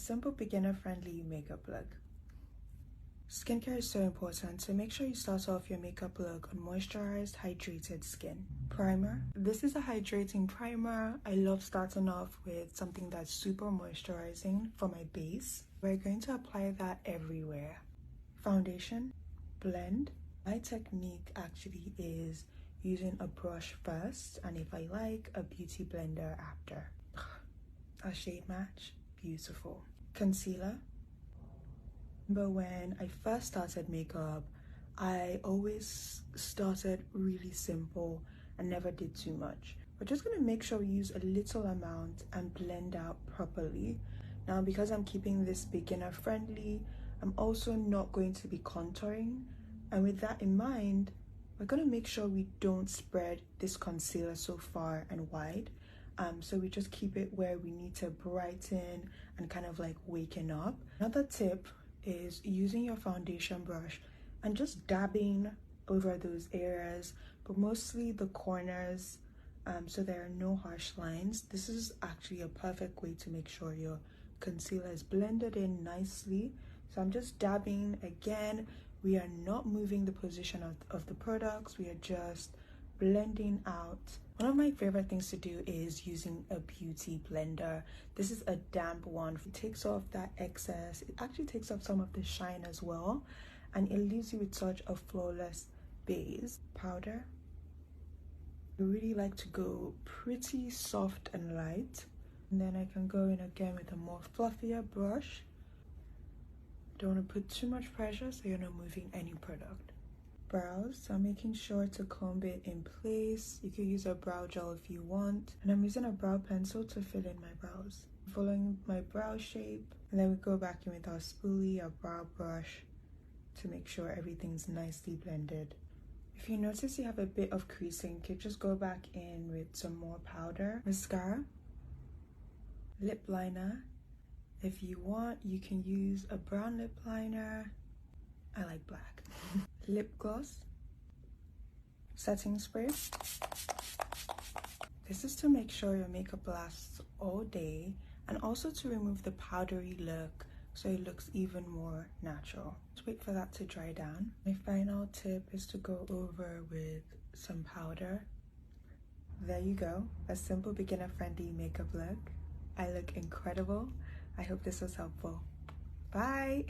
simple beginner-friendly makeup look. Skincare is so important, so make sure you start off your makeup look on moisturized, hydrated skin. Primer. This is a hydrating primer. I love starting off with something that's super moisturizing for my base. We're going to apply that everywhere. Foundation. Blend. My technique actually is using a brush first, and if I like, a beauty blender after. A shade match. Beautiful. Concealer. But when I first started makeup, I always started really simple and never did too much. We're just gonna make sure we use a little amount and blend out properly. Now, because I'm keeping this beginner friendly, I'm also not going to be contouring. And with that in mind, we're gonna make sure we don't spread this concealer so far and wide. So we just keep it where we need to brighten and kind of like waken up. Another tip is using your foundation brush and just dabbing over those areas, but mostly the corners, so there are no harsh lines. This is actually a perfect way to make sure your concealer is blended in nicely. So I'm just dabbing. Again, we are not moving the position of the products, we are just blending out. One of my favorite things to do is using a beauty blender. This is a damp one. It takes off that excess. It actually takes off some of the shine as well, and it leaves you with such a flawless base. Powder. I really like to go pretty soft and light, and then I can go in again with a more fluffier brush. Don't want to put too much pressure so you're not moving any product. Brows, so I'm making sure to comb it in place. You could use a brow gel if you want, and I'm using a brow pencil to fill in my brows, following my brow shape, and then we go back in with our spoolie, our brow brush, to make sure everything's nicely blended. If you notice you have a bit of creasing, you could just go back in with some more powder. Mascara, lip liner. If you want, you can use a brown lip liner. I like black. Lip gloss, setting spray. This is to make sure your makeup lasts all day and also to remove the powdery look so it looks even more natural. Just wait for that to dry down. My final tip is to go over with some powder. There you go, a simple beginner-friendly makeup look. I look incredible. I hope this was helpful. Bye!